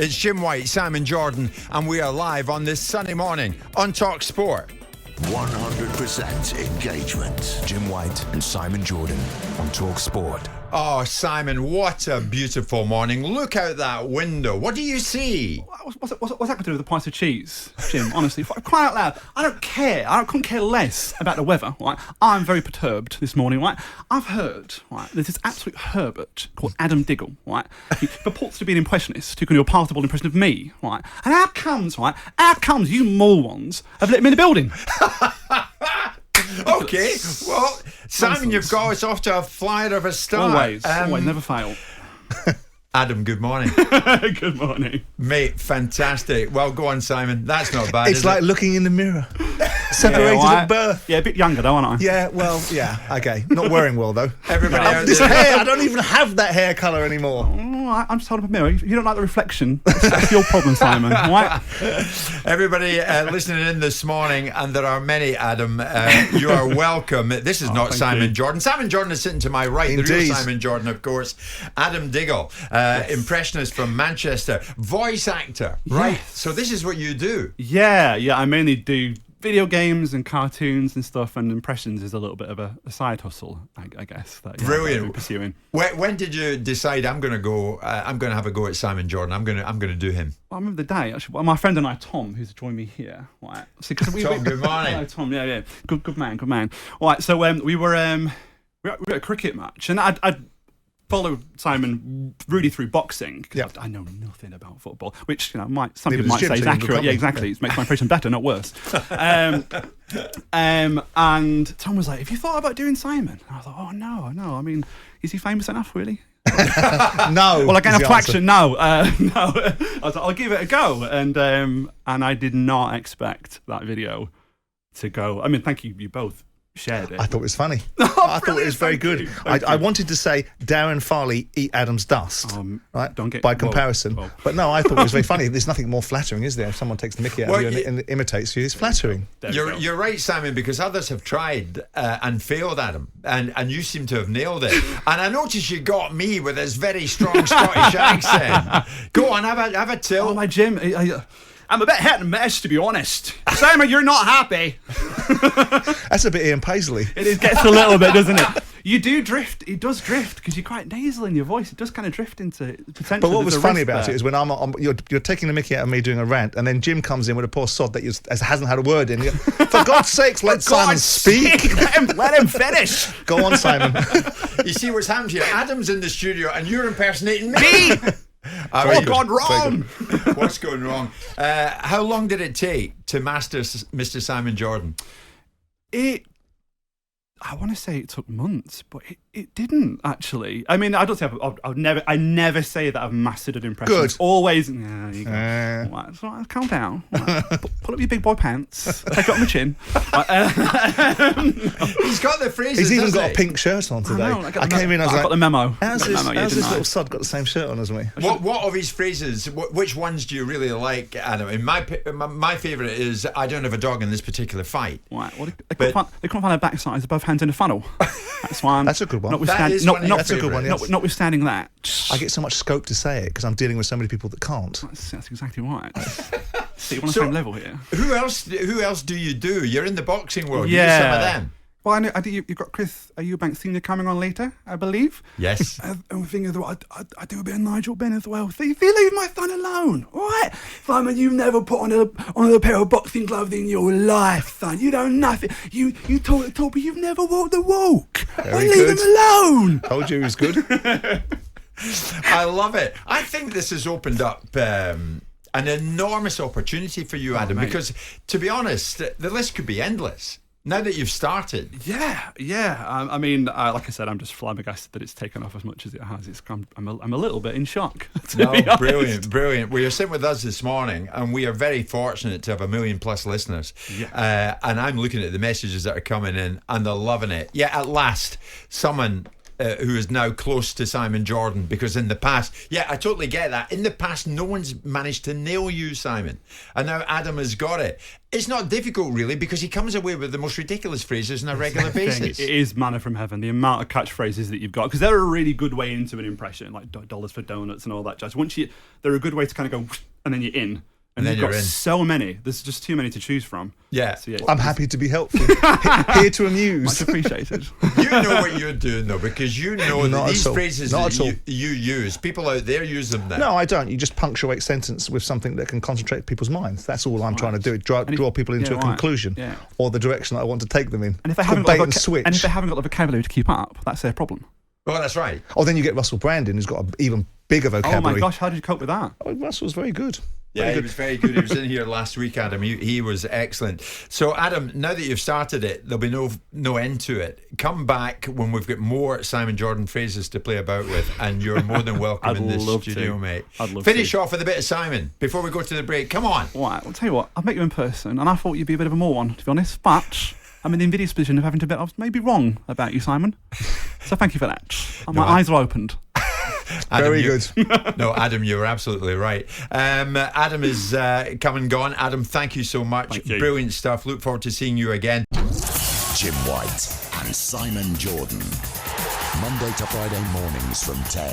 It's Jim White, Simon Jordan, and we are live on this sunny morning on talkSPORT. 100% engagement. Jim White and Simon Jordan on talkSPORT. Oh, Simon, what a beautiful morning. Look out that window. What do you see? What's that got to do with the price of cheese, Jim? Honestly, crying out loud. I don't care. I couldn't care less about the weather, right? I'm very perturbed this morning, right? I've heard, right, there's this absolute Herbert called Adam Diggle, right? He purports to be an impressionist who can do a passable impression of me, right? And how comes you morons have let him in the building? Okay, well, Simon, you've got us off to a flyer of a start. Always, never fail. Adam, good morning. Good morning. Mate, fantastic. Well, go on, Simon. That's not bad, It's like looking in the mirror. Separated at birth. Yeah, a bit younger though, aren't I? Yeah, well, yeah, okay. Not wearing well, though. Everybody out This there. hair, I don't even have that hair colour anymore. I'm just holding up a mirror. If you don't like the reflection, that's your problem, Simon. Right? Everybody listening in this morning, and there are many, Adam, you are welcome. This is not Simon Jordan. Simon Jordan is sitting to my right. Indeed. The real Simon Jordan, of course. Adam Diggle, impressionist from Manchester, voice actor, right? Yes. So this is what you do. Yeah, I mainly do video games and cartoons and stuff, and impressions is a little bit of a side hustle, I guess. That, Brilliant. I've been pursuing. When did you decide I'm going to have a go at Simon Jordan? I'm going to do him. Well, I remember the day, actually. Well, my friend and I, Tom, who's joined me here, right? So, Tom, good morning. Hello, Tom. Yeah. Good man. All right, so we were at a cricket match, and I'd followed Simon really through boxing. Yeah. I know nothing about football, which some people Neither might does say Jim, is so you accurate. can Yeah, exactly. It makes my impression better, not worse. And Tom was like, "Have you thought about doing Simon?" And I thought, "Oh no. I mean, is he famous enough, really?" No. Well, I get is enough the answer. traction. No. I was like, I'll give it a go, and I did not expect that video to go. I mean, thank you both shared it. I thought it was funny. I thought it was very good. I wanted to say Darren Farley eat Adam's dust, right? Don't get by comparison. whoa. But no, I thought it was very funny. There's nothing more flattering, is there? If someone takes the mickey out of you and imitates you, it's flattering. You're right, Simon, because others have tried and failed, Adam, and you seem to have nailed it. And I noticed you got me with this very strong Scottish accent. Go on, have a till. Oh, my Jim. I'm a bit hit and miss, to be honest. Simon, you're not happy. That's a bit Ian Paisley. It gets a little bit, doesn't it? You do drift. It does drift because you're quite nasal in your voice. It does kind of drift into potential. But what was funny about it is when you're taking the mickey out of me doing a rant, and then Jim comes in with a poor sod that hasn't had a word in. For God's sakes, let Simon speak. Let him finish. Go on, Simon. You see what's happened here? Adam's in the studio and you're impersonating me. What's gone wrong? What's going wrong? How long did it take to master Mr. Simon Jordan? I want to say it took months, but it didn't actually. I mean, I don't say I never say that I've mastered an impression. Good. It's always, yeah, you go. Right, so calm down. Right, pull up your big boy pants. Take it on the chin. He's got the phrases. He's even hasn't got he? a pink shirt on today. I came in, I was like, got the memo. How's this didn't I? little sod got the same shirt on as me? What of his phrases? Which ones do you really like, Adam? And my favourite is "I don't have a dog in this particular fight." Right. Well, they couldn't find a backside. Both hands in a funnel. That's one. That's a good one. That's a good one. Yes. Notwithstanding that, I get so much scope to say it because I'm dealing with so many people that can't. that's exactly right. So you're on the same level here. Who else do you do? You're in the boxing world. Yeah. You do some of them. Well, I know you've got Chris Eubank Senior coming on later, I believe. Yes. And the thing is, I do a bit of Nigel Benn as well. So you leave my son alone, all right? Simon, you've never put on a pair of boxing gloves in your life, son. You know nothing. You talk the talk, but you've never walked the walk. Leave him alone. Told you he was good. I love it. I think this has opened up an enormous opportunity for you, Adam, because, to be honest, the list could be endless. Now that you've started. Yeah. I mean, like I said, I'm just flabbergasted that it's taken off as much as it has. I'm a little bit in shock. No, brilliant. Well, you're sitting with us this morning, and we are very fortunate to have 1 million plus listeners. Yeah. And I'm looking at the messages that are coming in, and they're loving it. Yeah, at last, someone who is now close to Simon Jordan, because in the past, yeah, I totally get that. In the past, no one's managed to nail you, Simon, and now Adam has got it. It's not difficult, really, because he comes away with the most ridiculous phrases on a regular basis. It is manna from heaven, the amount of catchphrases that you've got, because they're a really good way into an impression, like dollars for donuts and all that jazz. They're a good way to kind of go, and then you're in. And then you've got so many. There's just too many to choose from. Yeah. So, yeah, I'm happy to be helpful. Here to amuse. Much appreciated. You know what you're doing, though, because you know that these phrases that you use, people out there use them now. No, I don't. You just punctuate sentence with something that can concentrate people's minds. That's all I'm trying to do. Draw people into a conclusion or the direction that I want to take them in. And if they haven't got the vocabulary to keep up, that's their problem. Well, that's right. Oh, then you get Russell Brandon, who's got an even bigger vocabulary. Oh my gosh, how did you cope with that? Oh, Russell's very good. Yeah, he was very good. He was in here last week, Adam. He was excellent. So, Adam, now that you've started it, there'll be no end to it. Come back when we've got more Simon Jordan phrases to play about with, and you're more than welcome in this studio, mate. I'd love Finish to. off with a bit of Simon before we go to the break. Come on. Right, I'll tell you what, I've met you in person, and I thought you'd be a bit of a moron, to be honest, but I'm in the invidious position of having to admit I was maybe wrong about you, Simon. So thank you for that. My eyes are opened. Adam, very good. No, Adam, you were absolutely right. Adam is come and gone. Adam, thank you so much. Thank you. Brilliant stuff. Look forward to seeing you again. Jim White and Simon Jordan. Monday to Friday mornings from 10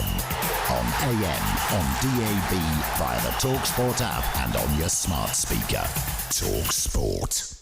on AM, on DAB, via the talkSPORT app and on your smart speaker. talkSPORT.